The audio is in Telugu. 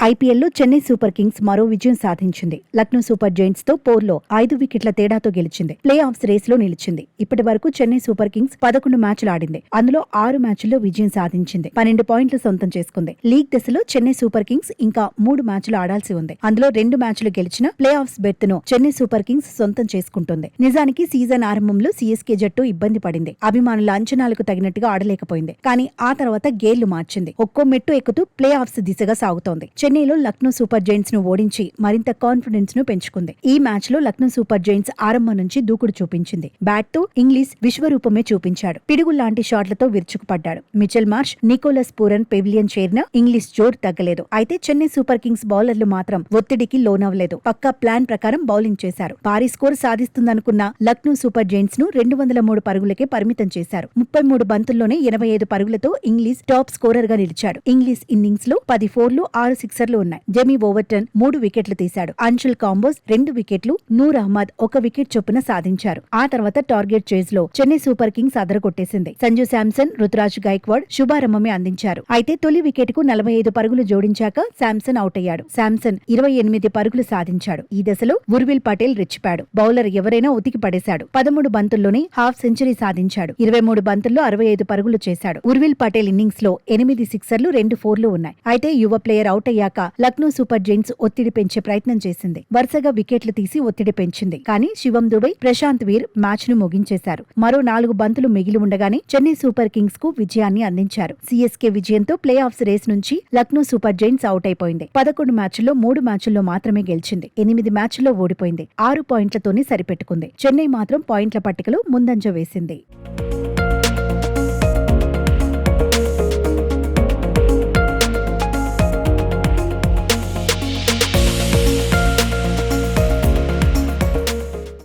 ఐపీఎల్లో చెన్నై సూపర్ కింగ్స్ మరో విజయం సాధించింది. లక్నో సూపర్ జైంట్స్ తో పోర్లో 5 వికెట్ల తేడాతో గెలిచింది. ప్లే ఆఫ్స్ రేస్ లో నిలిచింది. ఇప్పటి వరకు చెన్నై సూపర్ కింగ్స్ 11 మ్యాచ్లు ఆడింది. అందులో 6 మ్యాచ్ల్లో విజయం సాధించింది. 12 పాయింట్లు సొంతం చేసుకుంది. లీగ్ దశలో చెన్నై సూపర్ కింగ్స్ ఇంకా 3 మ్యాచ్లు ఆడాల్సి ఉంది. అందులో 2 మ్యాచ్లు గెలిచిన ప్లే ఆఫ్స్ బెర్త్ ను చెన్నై సూపర్ కింగ్స్ సొంతం చేసుకుంటుంది. నిజానికి సీజన్ ఆరంభంలో సీఎస్కే జట్టు ఇబ్బంది పడింది. అభిమానుల అంచనాలకు తగినట్టుగా ఆడలేకపోయింది. కానీ ఆ తర్వాత గేర్లు మార్చింది. ఒక్కో మెట్టు ఎక్కుతూ ప్లే ఆఫ్స్ దిశగా సాగుతోంది. చెన్నైలో లక్నో సూపర్ జైంట్స్ ను ఓడించి మరింత కాన్ఫిడెన్స్ ను పెంచుకుంది. ఈ మ్యాచ్ లో లక్నో సూపర్ జైంట్స్ ఆరంభం నుంచి దూకుడు చూపించింది. బ్యాట్ తో ఇంగ్లీష్ విశ్వరూపమే చూపించాడు. పిడుగుల్లాంటి షాట్లతో విరుచుకుపడ్డాడు. Mitchell Marsh, Nicholas Pooran pavilion చేరిన ఇంగ్లీష్ జోరు తగ్గలేదు. అయితే చెన్నై సూపర్ కింగ్స్ బౌలర్లు మాత్రం ఒత్తిడికి లోనవ్వలేదు. పక్కా ప్లాన్ ప్రకారం బౌలింగ్ చేశారు. భారీ స్కోర్ సాధిస్తుందనుకున్న లక్నో సూపర్ జైంట్స్ ను 203 పరుగులకే పరిమితం చేశారు. 33 బంతుల్లోనే 85 పరుగులతో ఇంగ్లీష్ టాప్ స్కోరర్ గా నిలిచాడు. ఇంగ్లీష్ ఇన్నింగ్స్ లో 10 4లు 6 సిక్సర్లు ఉన్నాయి. జెమీ ఓవర్టన్ 3 వికెట్లు తీశాడు. అంశుల్ కాంబోస్ 2 వికెట్లు, నూర్ అహ్మద్ 1 వికెట్ చొప్పున సాధించారు. ఆ తర్వాత టార్గెట్ చేజ్ లో చెన్నై సూపర్ కింగ్స్ అదరగొట్టేసింది. సంజు శాంసన్, రుతురాజ్ గైక్వాడ్ శుభారంభమే అందించారు. అయితే తొలి వికెట్ కు 45 పరుగులు జోడించాక శాంసన్ అవుట్ అయ్యాడు. శాంసన్ 28 పరుగులు సాధించాడు. ఈ దశలో ఉర్విల్ పటేల్ రెచ్చిపాడు. బౌలర్ ఎవరైనా ఉతికి పడేశాడు. 13 బంతుల్లోనే హాఫ్ సెంచరీ సాధించాడు. 23 బంతుల్లో 65 పరుగులు చేశాడు. ఉర్విల్ పటేల్ ఇన్నింగ్స్ లో 8 సిక్సర్లు 2 4లు ఉన్నాయి. అయితే యువ ప్లేయర్ అవుట్ అయ్యాక లక్నో సూపర్ జైంట్స్ ఒత్తిడి పెంచే ప్రయత్నం చేసింది. వరుసగా వికెట్లు తీసి ఒత్తిడి పెంచింది. కానీ శివం దుబై, ప్రశాంత్ వీర్ మ్యాచ్ ను ముగించేశారు. మరో 4 బంతులు మిగిలి ఉండగానే చెన్నై సూపర్ కింగ్స్ కు విజయాన్ని అందించారు. సీఎస్కే విజయంతో ప్లే ఆఫ్స్ రేస్ నుంచి లక్నో సూపర్ జైంట్స్ అవుట్ అయిపోయింది. 11 మ్యాచ్ల్లో 3 మ్యాచ్ల్లో మాత్రమే గెలిచింది. 8 మ్యాచ్ల్లో ఓడిపోయింది. 6 పాయింట్లతోనే సరిపెట్టుకుంది. చెన్నై మాత్రం పాయింట్ల పట్టికలో ముందంజ వేసింది.